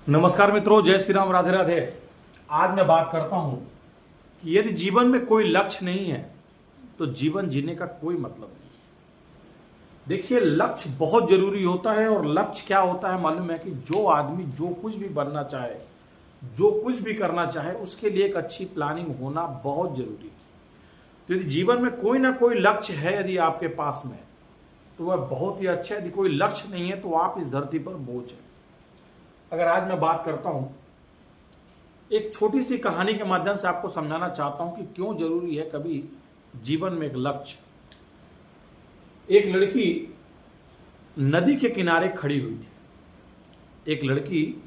नमस्कार मित्रों, जय श्री राम, राधे राधे। आज मैं बात करता हूं कि यदि जीवन में कोई लक्ष्य नहीं है तो जीवन जीने का कोई मतलब नहीं। देखिए, लक्ष्य बहुत जरूरी होता है। और लक्ष्य क्या होता है मालूम है कि जो आदमी जो कुछ भी बनना चाहे, जो कुछ भी करना चाहे, उसके लिए एक अच्छी प्लानिंग होना बहुत जरूरी है। तो यदि जीवन में कोई ना कोई लक्ष्य है यदि आपके पास में, तो वह बहुत ही अच्छा है। यदि कोई लक्ष्य नहीं है तो आप इस धरती पर बोझ है। अगर आज मैं बात करता हूं, एक छोटी सी कहानी के माध्यम से आपको समझाना चाहता हूं कि क्यों जरूरी है कभी जीवन में एक लक्ष्य। एक लड़की नदी के किनारे खड़ी हुई थी। एक लड़की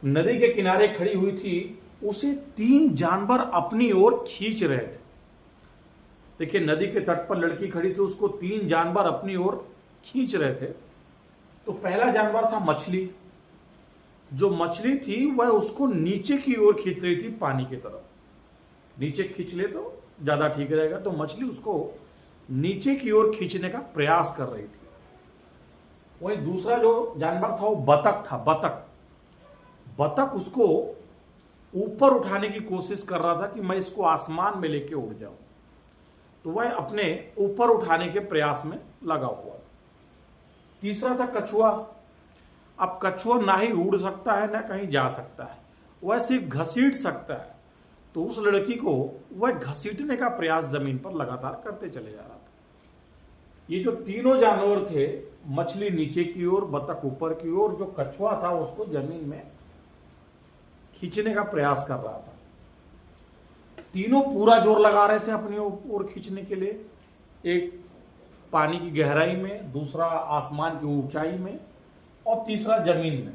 नदी के किनारे खड़ी हुई थी। उसे 3 जानवर अपनी ओर खींच रहे थे। देखिए, नदी के तट पर लड़की खड़ी थी, उसको 3 जानवर अपनी ओर खींच रहे थे। तो पहला जानवर था मछली। जो मछली थी वह उसको नीचे की ओर खींच रही थी, पानी की तरफ। नीचे खींच ले तो ज्यादा ठीक रहेगा। तो मछली उसको नीचे की ओर खींचने का प्रयास कर रही थी। वहीं दूसरा जो जानवर था वो बतख था। बतख उसको ऊपर उठाने की कोशिश कर रहा था कि मैं इसको आसमान में लेके उड़ जाऊं। तो वह अपने ऊपर उठाने के प्रयास में लगा हुआ। तीसरा था कछुआ। अब कछुआ ना ही उड़ सकता है ना कहीं जा सकता है, वह सिर्फ घसीट सकता है। तो उस लड़की को वह घसीटने का प्रयास जमीन पर लगातार करते चले जा रहा था। ये जो तीनों जानवर थे, मछली नीचे की ओर, बतख ऊपर की ओर, जो कछुआ था उसको जमीन में खींचने का प्रयास कर रहा था। तीनों पूरा जोर लगा रहे थे अपनी ओर खींचने के लिए। एक पानी की गहराई में, दूसरा आसमान की ऊंचाई में, और तीसरा जमीन में।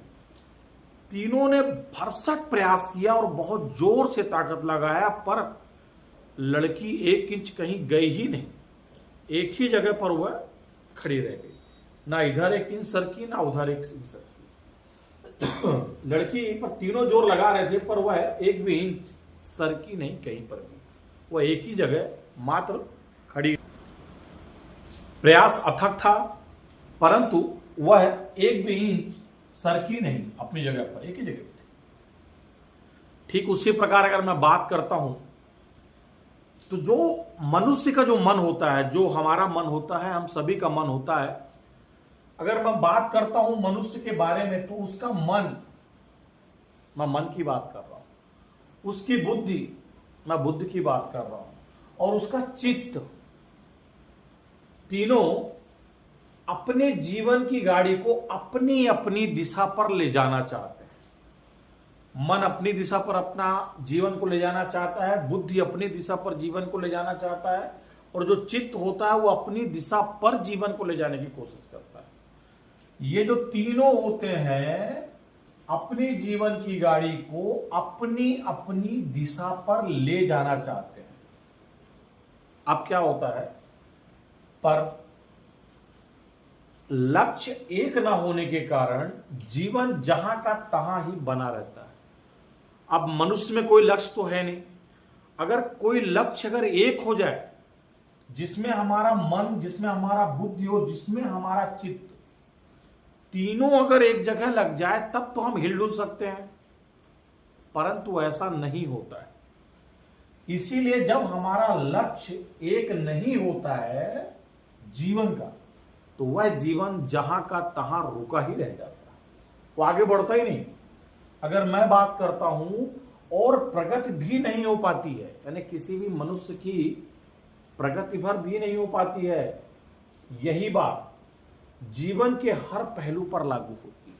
तीनों ने भरसक प्रयास किया और बहुत जोर से ताकत लगाया, पर लड़की 1 इंच कहीं गई ही नहीं। एक ही जगह पर वह खड़ी रह गई। ना इधर 1 इंच सरकी, ना उधर 1 इंच सरकी। लड़की पर तीनों जोर लगा रहे थे, पर वह 1 भी इंच सरकी नहीं कहीं पर भी। वह एक ही जगह मात्र खड़ी। प्रयास अथक था, परंतु वह 1 भी इंच सरकी नहीं अपनी जगह पर, एक ही जगह पर। ठीक उसी प्रकार अगर मैं बात करता हूं तो जो मनुष्य का जो मन होता है, जो हमारा मन होता है, हम सभी का मन होता है। अगर मैं बात करता हूं मनुष्य के बारे में तो उसका मन, मैं मन की बात कर रहा हूं। उसकी बुद्धि, मैं बुद्धि की बात कर रहा हूं। और उसका चित्त, तीनों अपने जीवन की गाड़ी को अपनी अपनी दिशा पर ले जाना चाहते हैं। मन अपनी दिशा पर अपना जीवन को ले जाना चाहता है, बुद्धि अपनी दिशा पर जीवन को ले जाना चाहता है, और जो चित्त होता है वो अपनी दिशा पर जीवन को ले जाने की कोशिश करता है। ये जो तीनों होते हैं अपनी जीवन की गाड़ी को अपनी अपनी दिशा पर ले जाना चाहते हैं। अब क्या होता है, पर लक्ष्य एक ना होने के कारण जीवन जहां का तहां ही बना रहता है। अब मनुष्य में कोई लक्ष्य तो है नहीं। अगर कोई लक्ष्य अगर एक हो जाए, जिसमें हमारा मन, जिसमें हमारा बुद्धि और जिसमें हमारा चित्त, तीनों अगर एक जगह लग जाए तब तो हम हिलडुल सकते हैं, परंतु ऐसा नहीं होता है। इसीलिए जब हमारा लक्ष्य एक नहीं होता है जीवन का, तो वह जीवन जहां का तहां रुका ही रह जाता है, वो आगे बढ़ता ही नहीं। अगर मैं बात करता हूं, और प्रगति भी नहीं हो पाती है, यानी किसी भी मनुष्य की प्रगति भर भी नहीं हो पाती है। यही बात जीवन के हर पहलू पर लागू होती है।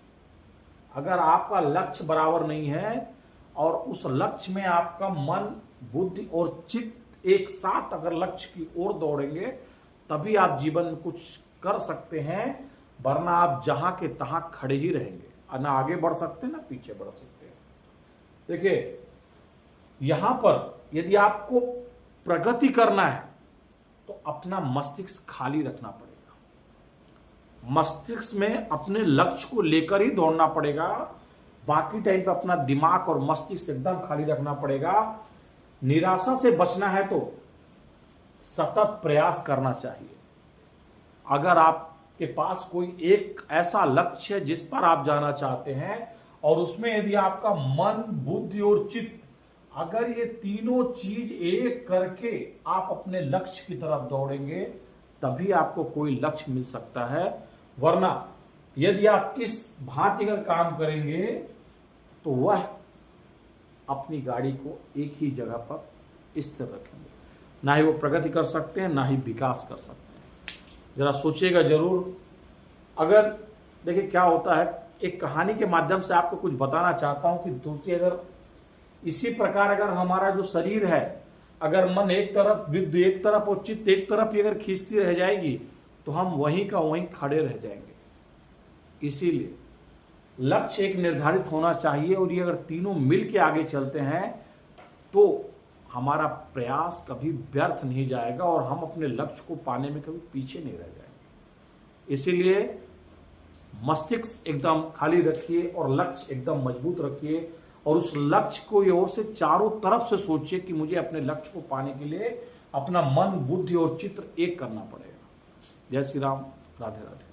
अगर आपका लक्ष्य बराबर नहीं है और उस लक्ष्य में आपका मन, बुद्धि और चित्त एक साथ अगर लक्ष्य की ओर दौड़ेंगे, तभी आप जीवन में कुछ कर सकते हैं, वरना आप जहां के तहां खड़े ही रहेंगे। ना आगे बढ़ सकते ना पीछे बढ़ सकते हैं। देखिए, यहां पर यदि आपको प्रगति करना है तो अपना मस्तिष्क खाली रखना पड़ेगा। मस्तिष्क में अपने लक्ष्य को लेकर ही दौड़ना पड़ेगा। बाकी टाइम पे अपना दिमाग और मस्तिष्क एकदम खाली रखना पड़ेगा। निराशा से बचना है तो सतत प्रयास करना चाहिए। अगर आपके पास कोई एक ऐसा लक्ष्य है जिस पर आप जाना चाहते हैं और उसमें यदि आपका मन, बुद्धि और चित्त, अगर ये तीनों चीज एक करके आप अपने लक्ष्य की तरफ दौड़ेंगे, तभी आपको कोई लक्ष्य मिल सकता है। वरना यदि आप इस भांति अगर काम करेंगे तो वह अपनी गाड़ी को एक ही जगह पर स्थिर रखेंगे, ना ही वो प्रगति कर सकते हैं, ना ही विकास कर सकते हैं। जरा सोचिएगा जरूर। अगर देखिए क्या होता है, एक कहानी के माध्यम से आपको कुछ बताना चाहता हूं कि दूसरी, अगर इसी प्रकार अगर हमारा जो शरीर है, अगर मन एक तरफ, बुद्धि एक तरफ और चित्त एक तरफ ही अगर खींचती रह जाएगी तो हम वहीं का वहीं खड़े रह जाएंगे। इसीलिए लक्ष्य एक निर्धारित होना चाहिए, और ये अगर तीनों मिल के आगे चलते हैं तो हमारा प्रयास कभी व्यर्थ नहीं जाएगा और हम अपने लक्ष्य को पाने में कभी पीछे नहीं रह जाएंगे। इसीलिए मस्तिष्क एकदम खाली रखिए और लक्ष्य एकदम मजबूत रखिए, और उस लक्ष्य को ओर से चारों तरफ से सोचिए कि मुझे अपने लक्ष्य को पाने के लिए अपना मन, बुद्धि और चित्त एक करना पड़ेगा। जय श्री राम, राधे राधे।